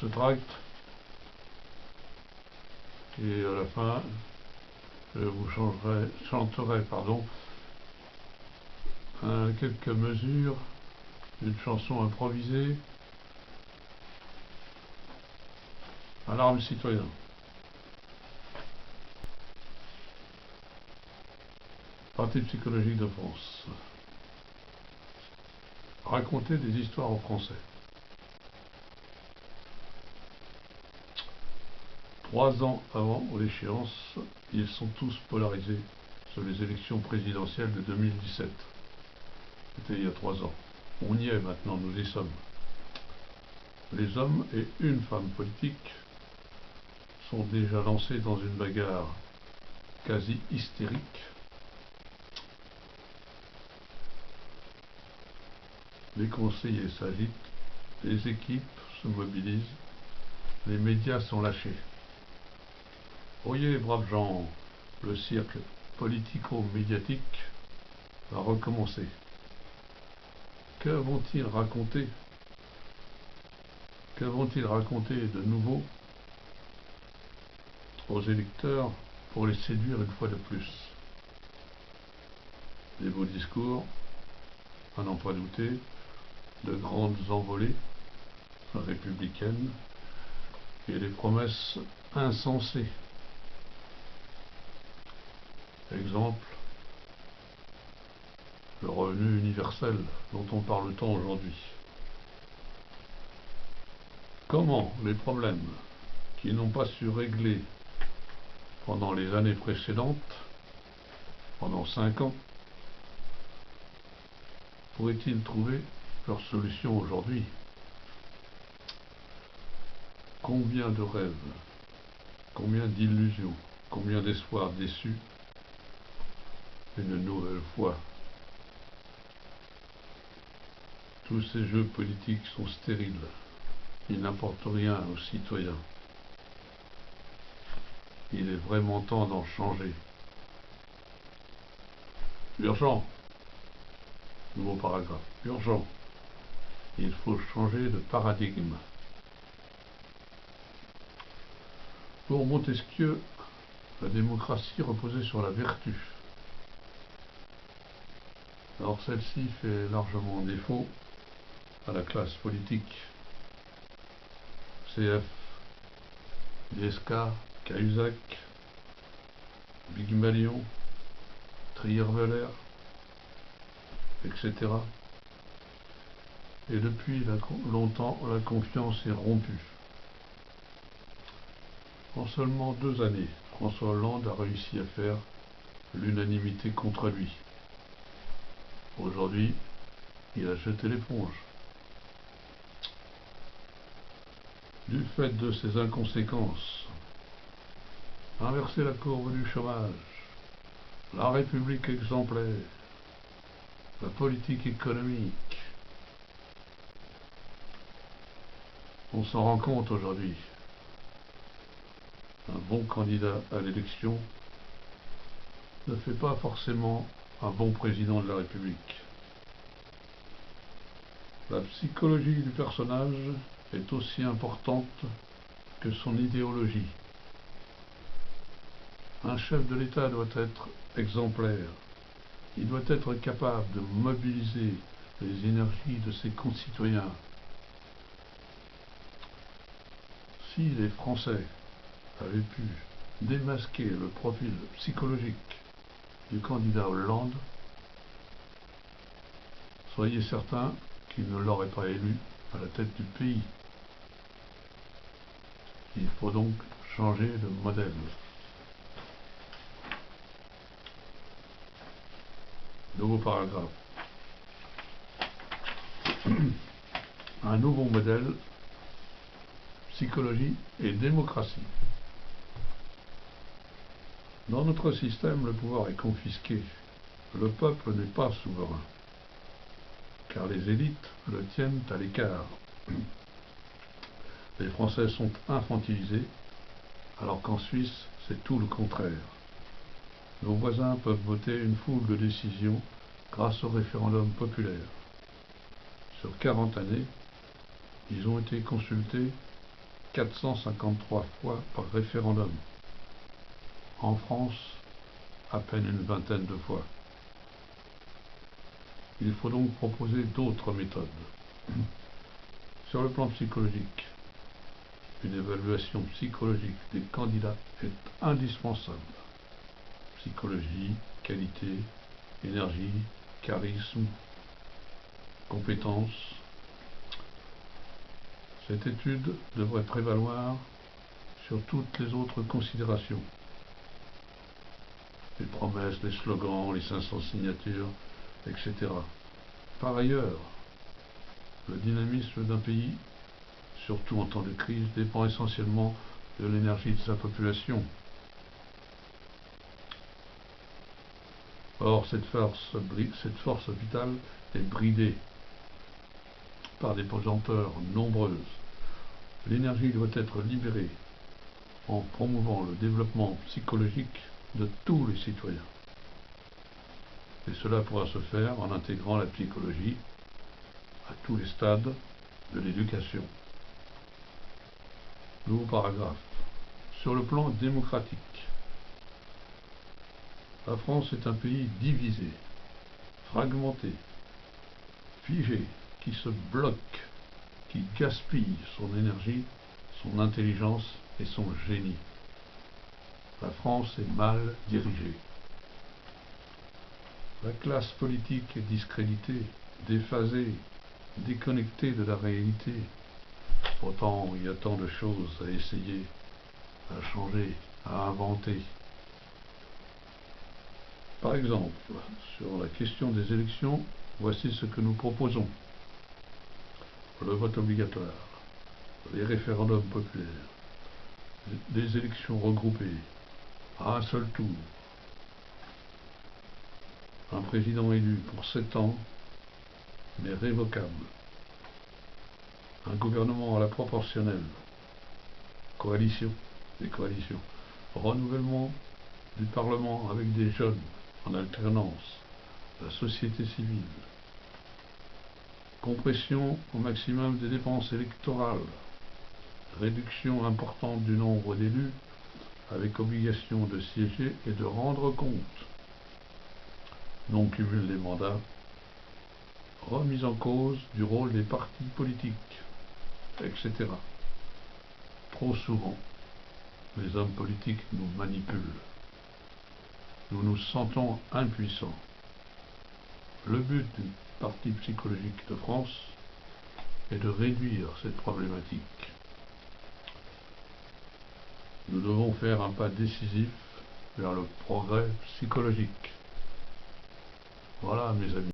ce tract. Et à la fin, je vous chanterai quelques mesures d'une chanson improvisée. Alarme citoyen. Parti psychologique de France. Raconter des histoires aux Français. 3 ans avant l'échéance, ils sont tous polarisés sur les élections présidentielles de 2017. C'était il y a 3 ans. On y est maintenant, nous y sommes. Les hommes et une femme politique sont déjà lancés dans une bagarre quasi hystérique. Les conseillers s'agitent, les équipes se mobilisent, les médias sont lâchés. Oyez, braves gens, le cirque politico-médiatique va recommencer. Que vont-ils raconter? Que vont-ils raconter de nouveau aux électeurs pour les séduire une fois de plus? Des beaux discours, à n'en pas douter, de grandes envolées républicaines et des promesses insensées. Exemple, le revenu universel dont on parle tant aujourd'hui. Comment les problèmes qui n'ont pas su régler pendant les années précédentes, pendant 5 ans, pourraient-ils trouver leur solution aujourd'hui? Combien de rêves, combien d'illusions, combien d'espoirs déçus, une nouvelle fois. Tous ces jeux politiques sont stériles, ils n'apportent rien aux citoyens. Il est vraiment temps d'en changer. Urgent. Nouveau paragraphe. Urgent. Il faut changer de paradigme. Pour Montesquieu, la démocratie reposait sur la vertu. Or celle-ci fait largement défaut à la classe politique. CF, Liesca, Cahuzac, Pygmalion, Trierweiler, etc. Et depuis longtemps, la confiance est rompue. En seulement 2 années, François Hollande a réussi à faire l'unanimité contre lui. Aujourd'hui, il a jeté l'éponge. Du fait de ses inconséquences, inverser la courbe du chômage, la République exemplaire, la politique économique, on s'en rend compte aujourd'hui. Un bon candidat à l'élection ne fait pas forcément un bon président de la République. La psychologie du personnage est aussi importante que son idéologie. Un chef de l'État doit être exemplaire. Il doit être capable de mobiliser les énergies de ses concitoyens. Si les Français avaient pu démasquer le profil psychologique du candidat Hollande, soyez certains qu'il ne l'aurait pas élu à la tête du pays. Il faut donc changer de modèle. Nouveau paragraphe. Un nouveau modèle, psychologie et démocratie. Dans notre système, le pouvoir est confisqué. Le peuple n'est pas souverain, car les élites le tiennent à l'écart. Les Français sont infantilisés, alors qu'en Suisse, c'est tout le contraire. Nos voisins peuvent voter une foule de décisions grâce au référendum populaire. Sur 40 années, ils ont été consultés 453 fois par référendum. En France, à peine une vingtaine de fois. Il faut donc proposer d'autres méthodes. Sur le plan psychologique, une évaluation psychologique des candidats est indispensable. Psychologie, qualité, énergie, charisme, compétences. Cette étude devrait prévaloir sur toutes les autres considérations. Les promesses, les slogans, les 500 signatures, etc. Par ailleurs, le dynamisme d'un pays, surtout en temps de crise, dépend essentiellement de l'énergie de sa population. Or, cette force vitale est bridée par des pesanteurs nombreuses. L'énergie doit être libérée en promouvant le développement psychologique de tous les citoyens. Et cela pourra se faire en intégrant la psychologie à tous les stades de l'éducation. Nouveau paragraphe. Sur le plan démocratique, la France est un pays divisé, fragmenté, figé, qui se bloque, qui gaspille son énergie, son intelligence et son génie. La France est mal dirigée. La classe politique est discréditée, déphasée, déconnectée de la réalité. Pourtant, il y a tant de choses à essayer, à changer, à inventer. Par exemple, sur la question des élections, voici ce que nous proposons. Le vote obligatoire, les référendums populaires, des élections regroupées, à un seul tour, un président élu pour 7 ans, mais révocable, un gouvernement à la proportionnelle, des coalitions, renouvellement du Parlement avec des jeunes en alternance, la société civile, compression au maximum des dépenses électorales, réduction importante du nombre d'élus avec obligation de siéger et de rendre compte, non-cumul des mandats, remise en cause du rôle des partis politiques, etc. Trop souvent, les hommes politiques nous manipulent. Nous nous sentons impuissants. Le but du Parti psychologique de France est de réduire cette problématique. Nous devons faire un pas décisif vers le progrès psychologique. Voilà, mes amis.